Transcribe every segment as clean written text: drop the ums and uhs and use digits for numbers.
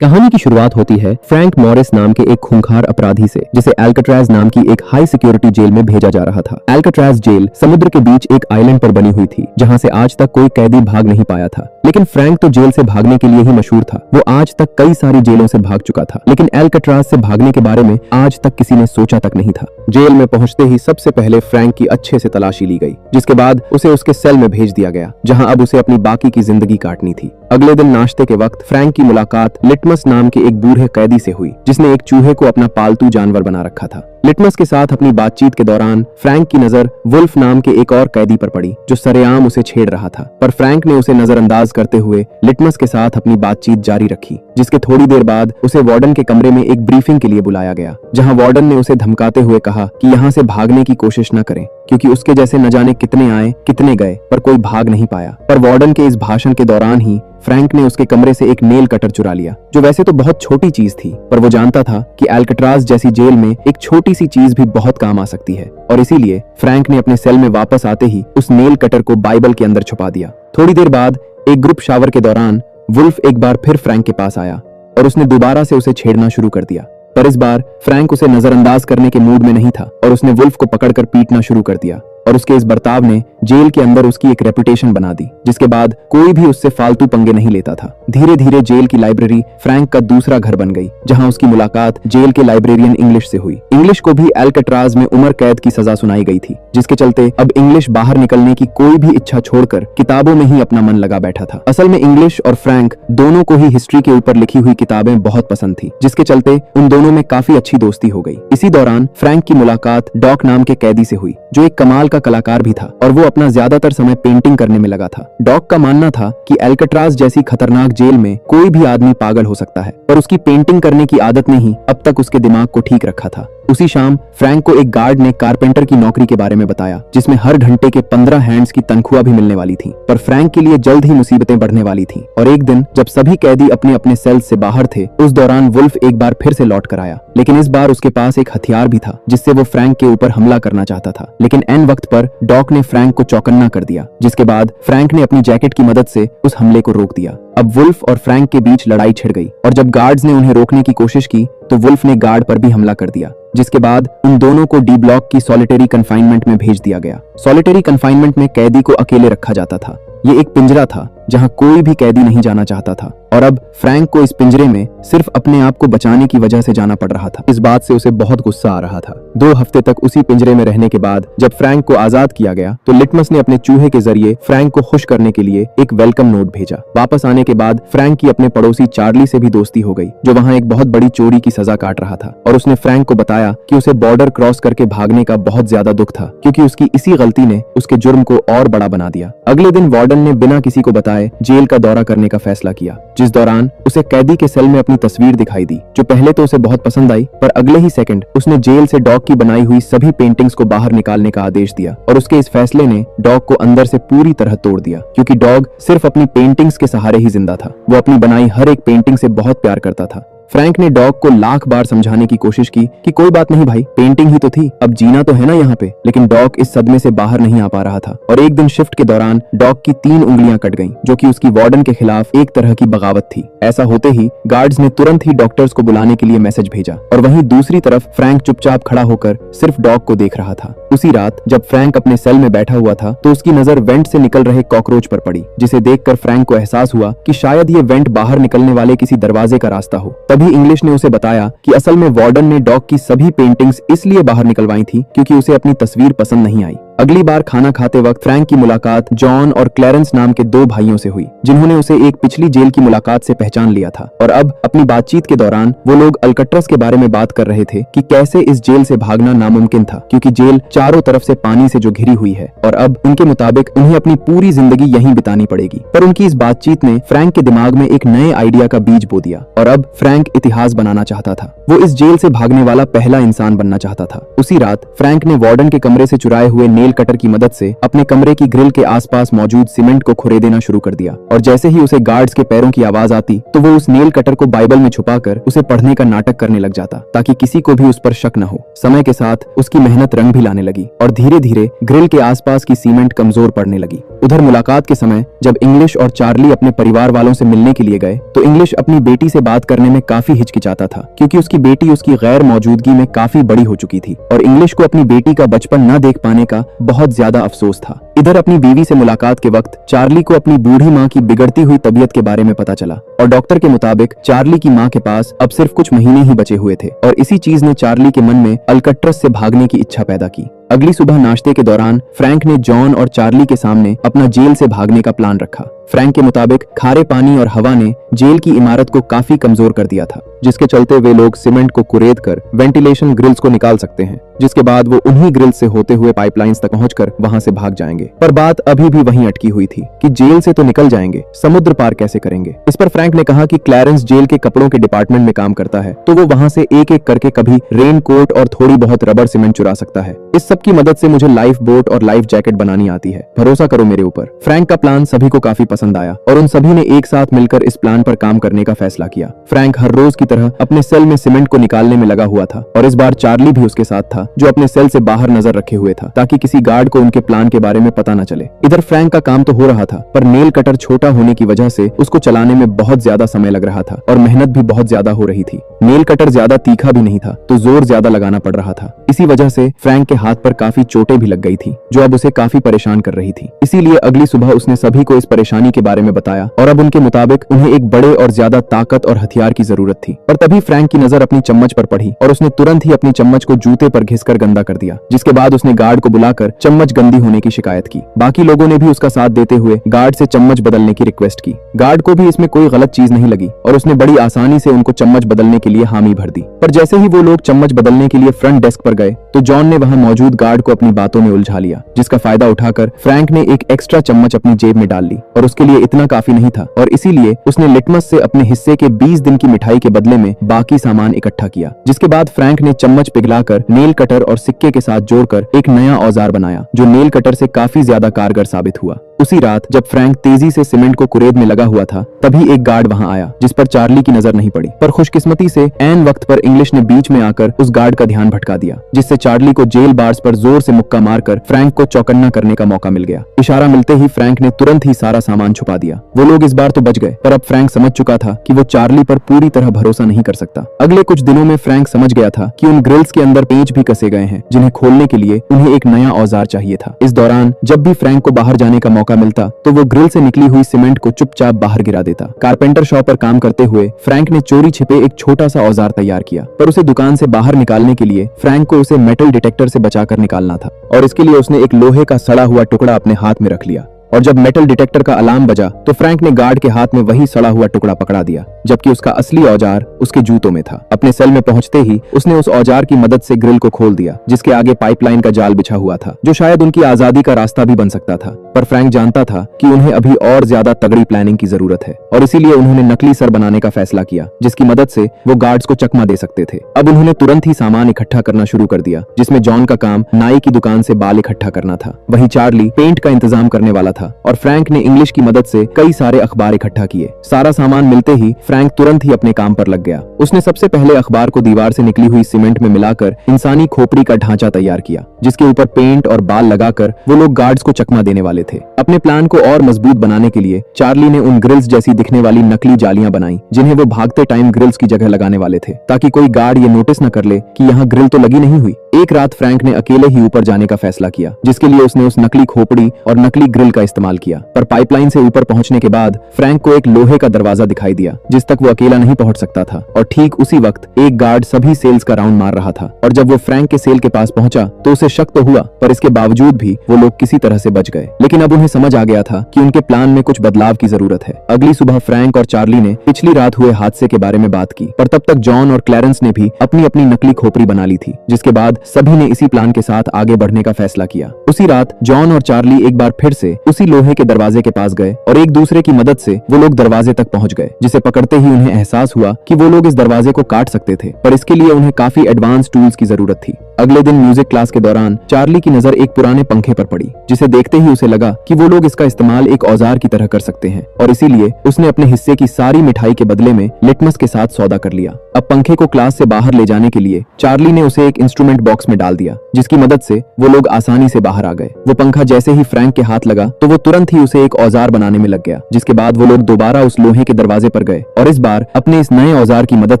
कहानी की शुरुआत होती है फ्रैंक मॉरिस नाम के एक खूंखार अपराधी से, जिसे अल्काट्राज नाम की एक हाई सिक्योरिटी जेल में भेजा जा रहा था। अल्काट्राज जेल समुद्र के बीच एक आइलैंड पर बनी हुई थी, जहां से आज तक कोई कैदी भाग नहीं पाया था। लेकिन फ्रैंक तो जेल से भागने के लिए ही मशहूर था। वो आज तक कई सारी जेलों से भाग चुका था, लेकिन अल्काट्राज से भागने के बारे में आज तक किसी ने सोचा तक नहीं था। जेल में पहुंचते ही सबसे पहले फ्रैंक की अच्छे से तलाशी ली गई, जिसके बाद उसे उसके सेल में भेज दिया गया, जहां अब उसे अपनी बाकी की जिंदगी काटनी थी। अगले दिन नाश्ते के वक्त फ्रैंक की मुलाकात लिटमस नाम के एक बूढ़े कैदी से हुई, जिसने एक चूहे को अपना पालतू जानवर बना रखा था। लिटमस के साथ अपनी बातचीत के दौरान फ्रैंक की नजर वुल्फ नाम के एक और कैदी पर पड़ी, जो सरेआम उसे छेड़ रहा था। पर फ्रैंक ने उसे नजरअंदाज करते हुए लिटमस के साथ अपनी बातचीत जारी रखी, जिसके थोड़ी देर बाद उसे वार्डन के कमरे में एक ब्रीफिंग के लिए बुलाया गया, जहां वार्डन ने उसे धमकाते हुए कहा कि यहाँ से भागने की कोशिश न करें, क्योंकि उसके जैसे न जाने कितने आए कितने गए, पर कोई भाग नहीं पाया। पर वार्डन के इस भाषण के दौरान ही फ्रैंक ने उसके कमरे से एक नेल कटर चुरा लिया, जो वैसे तो बहुत छोटी चीज थी, पर वो जानता था कि अल्काट्राज जैसी जेल में एक छोटी सी चीज भी बहुत काम आ सकती है। और इसीलिए फ्रैंक ने अपने सेल में वापस आते ही उस नेल कटर को बाइबल के अंदर छुपा दिया। थोड़ी देर बाद एक ग्रुप शावर के दौरान वुल्फ एक बार फिर फ्रैंक के पास आया और उसने दोबारा से उसे छेड़ना शुरू कर दिया। पर इस बार फ्रैंक उसे नजरअंदाज करने के मूड में नहीं था और उसने वुल्फ को पकड़कर पीटना शुरू कर दिया। और उसके इस बर्ताव ने जेल के अंदर उसकी एक रेपुटेशन बना दी, जिसके बाद कोई भी उससे फालतू पंगे नहीं लेता था। धीरे धीरे जेल की लाइब्रेरी फ्रैंक का दूसरा घर बन गई, जहां उसकी मुलाकात जेल के लाइब्रेरियन इंग्लिश से हुई। इंग्लिश को भी अल्काट्राज में उम्र कैद की सजा सुनाई गई थी, जिसके चलते अब इंग्लिश बाहर निकलने की कोई भी इच्छा छोड़कर किताबों में ही अपना मन लगा बैठा था। असल में इंग्लिश और फ्रैंक दोनों को ही हिस्ट्री के ऊपर लिखी हुई किताबें बहुत पसंद थी, जिसके चलते उन दोनों में काफी अच्छी दोस्ती हो गई। इसी दौरान फ्रैंक की मुलाकात डॉक नाम के कैदी से हुई, जो एक कमाल का कलाकार भी था और वो अपना ज्यादातर समय पेंटिंग करने में लगा था। डॉक का मानना था कि अल्काट्राज जैसी खतरनाक जेल में कोई भी आदमी पागल हो सकता है, पर उसकी पेंटिंग करने की आदत ने ही अब तक उसके दिमाग को ठीक रखा था। उसी शाम फ्रैंक को एक गार्ड ने कारपेंटर की नौकरी के बारे में बताया, जिसमें हर घंटे के 15 हैंड्स की तनख्वाह भी मिलने वाली थी। पर फ्रैंक के लिए जल्द ही मुसीबतें बढ़ने वाली थीं। और एक दिन जब सभी कैदी अपने अपने सेल से बाहर थे, उस दौरान वुल्फ एक बार फिर से लौट कर आया, लेकिन इस बार उसके पास एक हथियार भी था, जिससे वो फ्रैंक के ऊपर हमला करना चाहता था। लेकिन एन वक्त पर डॉक ने फ्रैंक को चौकन्ना कर दिया, जिसके बाद फ्रैंक ने अपनी जैकेट की मदद से उस हमले को रोक दिया। अब वुल्फ और फ्रैंक के बीच लड़ाई छिड़ गई और जब गार्ड्स ने उन्हें रोकने की कोशिश की तो वुल्फ ने गार्ड पर भी हमला कर दिया, जिसके बाद उन दोनों को डी ब्लॉक की सॉलिटरी कन्फाइनमेंट में भेज दिया गया। सॉलिटरी कन्फाइनमेंट में कैदी को अकेले रखा जाता था। ये एक पिंजरा था जहां कोई भी कैदी नहीं जाना चाहता था, और अब फ्रैंक को इस पिंजरे में सिर्फ अपने आप को बचाने की वजह से जाना पड़ रहा था। इस बात से उसे बहुत गुस्सा आ रहा था। 2 हफ्ते तक उसी पिंजरे में रहने के बाद जब फ्रैंक को आजाद किया गया तो लिटमस ने अपने चूहे के जरिए फ्रैंक को खुश करने के लिए एक वेलकम नोट भेजा। वापस आने के बाद फ्रैंक की अपने पड़ोसी चार्ली से भी दोस्ती हो गई, जो वहां एक बहुत बड़ी चोरी की सजा काट रहा था, और उसने फ्रैंक को बताया कि उसे बॉर्डर क्रॉस करके भागने का बहुत ज्यादा दुख था, क्योंकि उसकी इसी गलती ने उसके जुर्म को और बड़ा बना दिया। अगले दिन वार्डन ने बिना किसी को बताए जेल का दौरा करने का फैसला किया, जिस दौरान उसे कैदी के सेल में अपनी तस्वीर दिखाई दी, जो पहले तो उसे बहुत पसंद आई, पर अगले ही सेकंड उसने जेल से डॉग की बनाई हुई सभी पेंटिंग्स को बाहर निकालने का आदेश दिया। और उसके इस फैसले ने डॉग को अंदर से पूरी तरह तोड़ दिया, क्योंकि डॉग सिर्फ अपनी पेंटिंग्स के सहारे ही जिंदा था। वो अपनी बनाई हर एक पेंटिंग से बहुत प्यार करता था। फ्रैंक ने डॉग को लाख बार समझाने की कोशिश की कि कोई बात नहीं भाई, पेंटिंग ही तो थी, अब जीना तो है ना यहाँ पे, लेकिन डॉग इस सदमे से बाहर नहीं आ पा रहा था। और एक दिन शिफ्ट के दौरान डॉग की 3 उंगलियां कट गईं, जो कि उसकी वार्डन के खिलाफ एक तरह की बगावत थी। ऐसा होते ही गार्ड्स ने तुरंत ही डॉक्टर्स को बुलाने के लिए मैसेज भेजा, और वहीं दूसरी तरफ फ्रैंक चुपचाप खड़ा होकर सिर्फ डॉग को देख रहा था। उसी रात जब फ्रैंक अपने सेल में बैठा हुआ था तो उसकी नजर वेंट से निकल रहे कॉकरोच पर पड़ी, जिसे देखकर फ्रैंक को एहसास हुआ कि शायद ये वेंट बाहर निकलने वाले किसी दरवाजे का रास्ता हो। तभी इंग्लिश ने उसे बताया कि असल में वार्डन ने डॉग की सभी पेंटिंग्स इसलिए बाहर निकलवाई थी क्योंकि उसे अपनी तस्वीर पसंद नहीं आई। अगली बार खाना खाते वक्त फ्रैंक की मुलाकात जॉन और क्लैरेंस नाम के 2 भाइयों से हुई, जिन्होंने उसे एक पिछली जेल की मुलाकात से पहचान लिया था। और अब अपनी बातचीत के दौरान वो लोग अल्कट्रस के बारे में बात कर रहे थे कि कैसे इस जेल से भागना नामुमकिन था, क्योंकि जेल चारों तरफ से पानी से जो घिरी हुई है, और अब उनके मुताबिक उन्हें अपनी पूरी जिंदगी यहीं बितानी पड़ेगी। पर उनकी इस बातचीत ने फ्रैंक के दिमाग में एक नए आइडिया का बीज बो दिया, और अब फ्रैंक इतिहास बनाना चाहता था। वो इस जेल से भागने वाला पहला इंसान बनना चाहता था। उसी रात फ्रैंक ने वार्डन के कमरे से चुराए हुए नेल कटर की मदद से अपने कमरे की ग्रिल के आसपास मौजूद सीमेंट को खुरे देना शुरू कर दिया, और जैसे ही उसे गार्ड्स के पैरों की आवाज आती तो वो उस नेल कटर को बाइबल में छुपाकर उसे पढ़ने का नाटक करने लग जाता, ताकि किसी को भी उस पर शक न हो। समय के साथ उसकी मेहनत रंग भी लाने लगी और धीरे धीरे ग्रिल के आसपास की सीमेंट कमजोर पड़ने लगी। उधर मुलाकात के समय जब इंग्लिश और चार्ली अपने परिवार वालों से मिलने के लिए गए तो इंग्लिश अपनी बेटी से बात करने में काफी हिचकिचाता था, क्योंकि उसकी बेटी उसकी गैर मौजूदगी में काफी बड़ी हो चुकी थी और इंग्लिश को अपनी बेटी का बचपन न देख पाने का बहुत ज्यादा अफसोस था। इधर अपनी बीवी से मुलाकात के वक्त चार्ली को अपनी बूढ़ी माँ की बिगड़ती हुई तबीयत के बारे में पता चला, और डॉक्टर के मुताबिक चार्ली की माँ के पास अब सिर्फ कुछ महीने ही बचे हुए थे, और इसी चीज ने चार्ली के मन में अल्कट्रस से भागने की इच्छा पैदा की। अगली सुबह नाश्ते के दौरान फ्रैंक ने जॉन और चार्ली के सामने अपना जेल से भागने का प्लान रखा। फ्रैंक के मुताबिक खारे पानी और हवा ने जेल की इमारत को काफी कमजोर कर दिया था, जिसके चलते वे लोग सीमेंट को कुरेद कर वेंटिलेशन ग्रिल्स को निकाल सकते हैं, जिसके बाद वो उन्हीं ग्रिल्स से होते हुए पाइपलाइंस तक पहुंचकर वहां से भाग जाएंगे। पर बात अभी भी वहीं अटकी हुई थी कि जेल से तो निकल जाएंगे, समुद्र पार कैसे करेंगे। इस पर फ्रैंक ने कहा कि क्लैरेंस जेल के कपड़ों के डिपार्टमेंट में काम करता है, तो वो वहां से एक एक करके कभी रेन कोट और थोड़ी बहुत रबर सीमेंट चुरा सकता है। इस सब की मदद से मुझे लाइफ बोट और लाइफ जैकेट बनानी आती है, भरोसा करो मेरे ऊपर। फ्रैंक का प्लान सभी को काफी पसंद आया और उन सभी ने एक साथ मिलकर इस प्लान पर काम करने का फैसला किया। फ्रैंक हर रोज की तरह अपने सेल में सीमेंट को निकालने में लगा हुआ था, और इस बार चार्ली भी उसके साथ था, जो अपने सेल से बाहर नजर रखे हुए था, ताकि किसी गार्ड को उनके प्लान के बारे में पता न चले। इधर फ्रैंक का काम तो हो रहा था, पर नेल कटर छोटा होने की वजह से उसको चलाने में बहुत ज्यादा समय लग रहा था और मेहनत भी बहुत ज्यादा हो रही थी। नेल कटर ज्यादा तीखा भी नहीं था, तो जोर ज्यादा लगाना पड़ रहा था। इसी वजह से फ्रैंक के हाथ पर काफी चोटें भी लग गई थी, जो अब उसे काफी परेशान कर रही थी। इसीलिए अगली सुबह उसने सभी को इस परेशानी के बारे में बताया, और अब उनके मुताबिक उन्हें एक बड़े और ज्यादा ताकत और हथियार की जरूरत थी। पर तभी फ्रैंक की नजर अपनी चम्मच पर पड़ी और उसने तुरंत ही अपनी चम्मच को जूते पर घिसकर गंदा कर दिया, जिसके बाद उसने गार्ड को बुलाकर चम्मच गंदी होने की शिकायत की। बाकी लोगों ने भी उसका साथ देते हुए गार्ड से चम्मच बदलने की रिक्वेस्ट की। गार्ड को भी इसमें कोई गलत चीज नहीं लगी और उसने बड़ी आसानी से उनको चम्मच बदलने के लिए हामी भर दी। पर जैसे ही वो लोग चम्मच बदलने के लिए फ्रंट डेस्क पर गए तो जॉन ने वहां मौजूद गार्ड को अपनी बातों में उलझा लिया, जिसका फायदा उठाकर फ्रैंक ने एक एक्स्ट्रा चम्मच अपनी जेब में डाल ली, और उसके लिए इतना काफी नहीं था, और इसीलिए उसने लिटमस से अपने हिस्से के 20 दिन की मिठाई के बदले में बाकी सामान इकट्ठा किया। जिसके बाद फ्रैंक ने चम्मच पिघलाकर नेल कटर और सिक्के के साथ जोड़कर एक नया औजार बनाया, जो नेल कटर से काफी ज्यादा कारगर साबित हुआ। उसी रात जब फ्रैंक तेजी से सीमेंट को कुरेद में लगा हुआ था, तभी एक गार्ड वहां आया, जिस पर चार्ली की नजर नहीं पड़ी। पर खुशकिस्मती से ऐन वक्त पर इंग्लिश ने बीच में आकर उस गार्ड का ध्यान भटका दिया, जिससे चार्ली को जेल बार्स पर जोर से मुक्का मारकर फ्रैंक को चौकन्ना करने का मौका मिल गया। इशारा मिलते ही फ्रैंक ने तुरंत ही सारा सामान छुपा दिया। वो लोग इस बार तो बच गए, पर अब फ्रैंक समझ चुका था कि वो चार्ली पर पूरी तरह भरोसा नहीं कर सकता। अगले कुछ दिनों में फ्रैंक समझ गया था कि उन ग्रिल्स के अंदर पेंच भी कसे गए हैं, जिन्हें खोलने के लिए उन्हें एक नया औजार चाहिए था। इस दौरान जब भी फ्रैंक को बाहर जाने का मौका मिलता तो वो ग्रिल से निकली हुई सीमेंट को चुपचाप बाहर गिरा देता। कारपेंटर शॉप पर काम करते हुए फ्रैंक ने चोरी छिपे एक छोटा सा औजार तैयार किया, पर उसे दुकान से बाहर निकालने के लिए फ्रैंक को उसे मेटल डिटेक्टर से बचाकर निकालना था, और इसके लिए उसने एक लोहे का सड़ा हुआ टुकड़ा अपने हाथ में रख लिया। और जब मेटल डिटेक्टर का अलार्म बजा तो फ्रैंक ने गार्ड के हाथ में वही सड़ा हुआ टुकड़ा पकड़ा दिया, जबकि उसका असली औजार उसके जूतों में था। अपने सेल में पहुंचते ही उसने उस औजार की मदद से ग्रिल को खोल दिया, जिसके आगे पाइपलाइन का जाल बिछा हुआ था, जो शायद उनकी आजादी का रास्ता भी बन सकता था। पर फ्रैंक जानता था कि उन्हें अभी और ज्यादा तगड़ी प्लानिंग की जरूरत है, और इसीलिए उन्होंने नकली सर बनाने का फैसला किया, जिसकी मदद से वो गार्ड्स को चकमा दे सकते थे। अब उन्होंने तुरंत ही सामान इकट्ठा करना शुरू कर दिया, जिसमें जॉन का काम नाई की दुकान से बाल इकट्ठा करना था, वहीं चार्ली पेंट का इंतजाम करने वाला था, और फ्रैंक ने इंग्लिश की मदद से कई सारे अखबार इकट्ठा किए। सारा सामान मिलते ही फ्रैंक तुरंत ही अपने काम पर लग गया। उसने सबसे पहले अखबार को दीवार से निकली हुई सीमेंट में मिलाकर इंसानी खोपड़ी का ढांचा तैयार किया, जिसके ऊपर पेंट और बाल लगाकर वो लोग गार्ड्स को चकमा देने वाले थे। अपने प्लान को और मजबूत बनाने के लिए चार्ली ने उन ग्रिल्स जैसी दिखने वाली नकली जालियां बनाई, जिन्हें वो भागते टाइम ग्रिल्स की जगह लगाने वाले थे, ताकि कोई गार्ड ये नोटिस न कर ले कि यहाँ ग्रिल तो लगी नहीं हुई। एक रात फ्रैंक ने अकेले ही ऊपर जाने का फैसला किया, जिसके लिए उसने उस नकली खोपड़ी और नकली ग्रिल का इस्तेमाल किया। पर पाइपलाइन से ऊपर पहुंचने के बाद फ्रैंक को एक लोहे का दरवाजा दिखाई दिया, जिस तक वो अकेला नहीं पहुंच सकता था, और ठीक उसी वक्त एक गार्ड सभी सेल्स का राउंड मार रहा था। और जब वो फ्रैंक के सेल के पास पहुंचा तो उसे शक तो हुआ, पर इसके बावजूद भी वो लोग किसी तरह से बच गए। लेकिन अब उन्हें समझ आ गया था कि उनके प्लान में कुछ बदलाव की जरूरत है। अगली सुबह फ्रैंक और चार्ली ने पिछली रात हुए हादसे के बारे में बात की, पर तब तक जॉन और क्लैरेंस ने भी अपनी अपनी नकली खोपड़ी बना ली थी, जिसके बाद सभी ने इसी प्लान के साथ आगे बढ़ने का फैसला किया। उसी रात जॉन और चार्ली एक बार फिर से उसी लोहे के दरवाजे के पास गए और एक दूसरे की मदद से वो लोग दरवाजे तक पहुंच गए, जिसे पकड़ते ही उन्हें एहसास हुआ कि वो लोग इस दरवाजे को काट सकते थे, पर इसके लिए उन्हें काफी एडवांस टूल्स की जरूरत थी। अगले दिन म्यूजिक क्लास के दौरान चार्ली की नजर एक पुराने पंखे पर पड़ी, जिसे देखते ही उसे लगा कि वो लोग इसका इस्तेमाल एक औजार की तरह कर सकते हैं, और इसीलिए उसने अपने हिस्से की सारी मिठाई के बदले में लिटमस के साथ सौदा कर लिया। अब पंखे को क्लास से बाहर ले जाने के लिए चार्ली ने उसे एक इंस्ट्रूमेंट बॉक्स में डाल दिया, जिसकी मदद से वो लोग आसानी से बाहर आ गए। वो पंखा जैसे ही फ्रैंक के हाथ लगा तो वो तुरंत ही उसे एक औजार बनाने में लग गया, जिसके बाद वो लोग दोबारा उस लोहे के दरवाजे पर गए और इस बार अपने इस नए औजार की मदद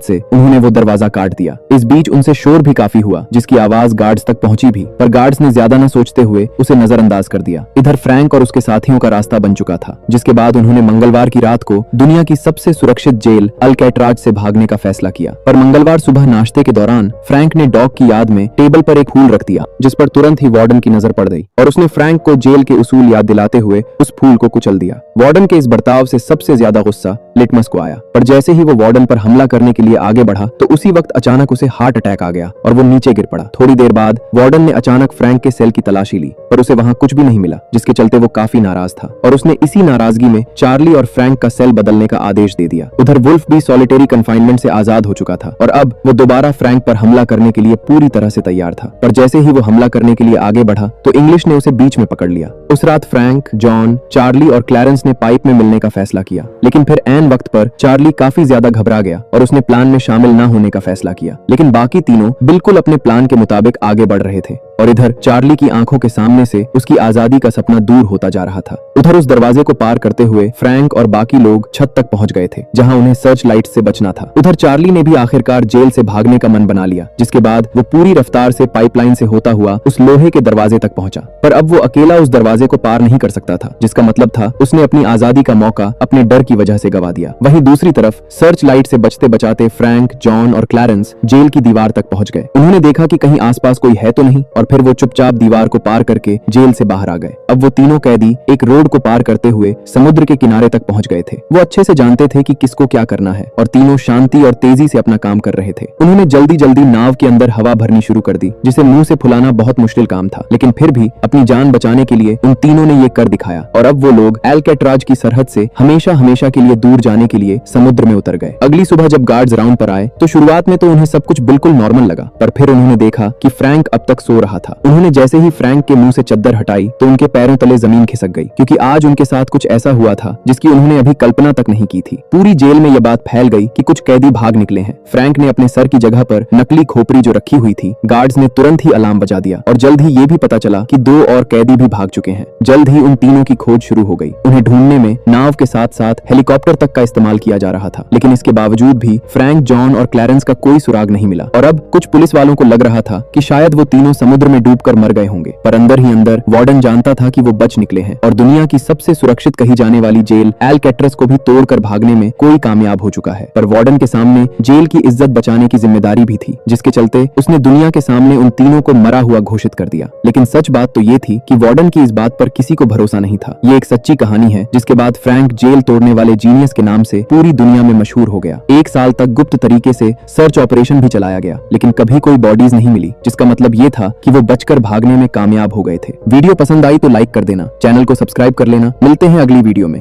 से उन्होंने वो दरवाजा काट दिया। इस बीच उनसे शोर भी काफी हुआ, जिसकी आवाज गार्ड्स तक पहुंची भी, पर गार्ड्स ने ज्यादा न सोचते हुए उसे नजरअंदाज कर दिया। इधर फ्रैंक और उसके साथियों का रास्ता बन चुका था, जिसके बाद उन्होंने मंगलवार की रात को दुनिया की सबसे सुरक्षित जेल अल्कैट्राज से भागने का फैसला किया। पर मंगलवार सुबह नाश्ते के दौरान फ्रैंक ने डॉग की याद में टेबल पर एक फूल रख दिया, जिस पर तुरंत ही वार्डन की नजर पड़ गई और उसने फ्रैंक को जेल के उसूल याद दिलाते हुए उस फूल को कुचल दिया। वार्डन के इस बर्ताव से सबसे ज्यादा गुस्सा लिटमस को आया, पर जैसे ही वो वार्डन पर हमला करने के लिए आगे बढ़ा तो उसी वक्त अचानक उसे हार्ट अटैक आ गया और वो नीचे गिर पड़ा। थोड़ी देर बाद वार्डन ने अचानक फ्रैंक के सेल की तलाशी ली, पर उसे वहां कुछ भी नहीं मिला, जिसके चलते वो काफी नाराज था और उसने इसी नाराजगी में चार्ली और फ्रैंक का सेल बदलने का आदेश दे दिया। उधर वुल्फ भी सॉलिटरी कन्फाइनमेंट से आजाद हो चुका था और अब वो दोबारा फ्रैंक पर हमला करने के लिए पूरी तरह से तैयार था। पर जैसे ही वो हमला करने के लिए आगे बढ़ा तो इंग्लिश ने उसे बीच में पकड़ लिया। उस रात फ्रैंक, जॉन, चार्ली और क्लैरेंस ने पाइप में मिलने का फैसला किया, लेकिन फिर ऐन वक्त पर चार्ली काफी ज्यादा घबरा गया और उसने प्लान में शामिल न होने का फैसला किया। लेकिन बाकी तीनों बिल्कुल अपने प्लान के मुताबिक आगे बढ़ रहे थे और इधर चार्ली की आंखों के सामने से उसकी आजादी का सपना दूर होता जा रहा था। उधर उस दरवाजे को पार करते हुए फ्रैंक और बाकी लोग छत तक पहुंच गए थे, जहां उन्हें सर्च लाइट से बचना था। उधर चार्ली ने भी आखिरकार जेल से भागने का मन बना लिया, जिसके बाद वो पूरी रफ्तार से पाइपलाइन से होता हुआ उस लोहे के दरवाजे तक पहुंचा। पर अब वो अकेला उस दरवाजे को पार नहीं कर सकता था, जिसका मतलब था उसने अपनी आजादी का मौका अपने डर की वजह से गवा दिया। वहीं दूसरी तरफ सर्च लाइट से बचते बचाते फ्रैंक, जॉन और क्लैरेंस जेल की दीवार तक पहुंच गए। उन्होंने देखा कि कहीं आसपास कोई है तो नहीं, और फिर वो चुपचाप दीवार को पार करके जेल से बाहर आ गए। अब वो तीनों कैदी एक रोड को पार करते हुए समुद्र के किनारे तक पहुंच गए थे। वो अच्छे से जानते थे कि किसको क्या करना है और तीनों शांति और तेजी से अपना काम कर रहे थे। उन्होंने जल्दी जल्दी नाव के अंदर हवा भरनी शुरू कर दी, जिसे मुंह से फुलाना बहुत मुश्किल काम था, लेकिन फिर भी अपनी जान बचाने के लिए उन तीनों ने ये कर दिखाया। और अब वो लोग अल्कैट्राज की सरहद से हमेशा हमेशा के लिए दूर जाने के लिए समुद्र में उतर गए। अगली सुबह जब गार्ड्स राउंड पर आए तो शुरुआत में तो उन्हें सब कुछ बिल्कुल नॉर्मल लगा, पर फिर उन्होंने देखा कि फ्रैंक अब तक सो रहा था। उन्होंने जैसे ही फ्रैंक के मुंह से चद्दर हटाई तो उनके पैरों तले जमीन खिसक गई, क्योंकि आज उनके साथ कुछ ऐसा हुआ था जिसकी उन्होंने अभी कल्पना तक नहीं की थी। पूरी जेल में यह बात फैल गई कि कुछ कैदी भाग निकले हैं। फ्रैंक ने अपने सर की जगह पर नकली खोपड़ी जो रखी हुई थी, गार्ड्स ने तुरंत ही अलार्म बजा दिया और जल्द ही ये भी पता चला कि 2 और कैदी भी भाग चुके हैं। जल्द ही उन तीनों की खोज शुरू हो गई। उन्हें ढूंढने में नाव के साथ साथ हेलीकॉप्टर तक का इस्तेमाल किया जा रहा था, लेकिन इसके बावजूद भी फ्रैंक, जॉन और क्लैरेंस का कोई सुराग नहीं मिला। और अब कुछ पुलिस वालों को लग रहा था कि शायद वो तीनों समुद्र में डूबकर मर गए होंगे, पर अंदर ही अंदर वार्डन जानता था कि वो बच निकले हैं और दुनिया की सबसे सुरक्षित कही जाने वाली जेल अल्कैट्राज को भी तोड़कर भागने में कोई कामयाब हो चुका है। पर वार्डन के सामने जेल की इज्जत बचाने की जिम्मेदारी भी थी, जिसके चलते उसने दुनिया के सामने उन तीनों को मरा हुआ घोषित कर दिया। लेकिन सच बात तो ये थी कि वार्डन की इस बात पर किसी को भरोसा नहीं था। ये एक सच्ची कहानी है, जिसके बाद फ्रैंक जेल तोड़ने वाले जीनियस के नाम से पूरी दुनिया में मशहूर हो गया। 1 साल तक गुप्त तरीके से सर्च ऑपरेशन भी चलाया गया, लेकिन कभी कोई बॉडीज नहीं मिली, जिसका मतलब ये था कि वो बचकर भागने में कामयाब हो गए थे। वीडियो पसंद आई तो लाइक कर देना, चैनल को सब्सक्राइब कर लेना। मिलते हैं अगली वीडियो में।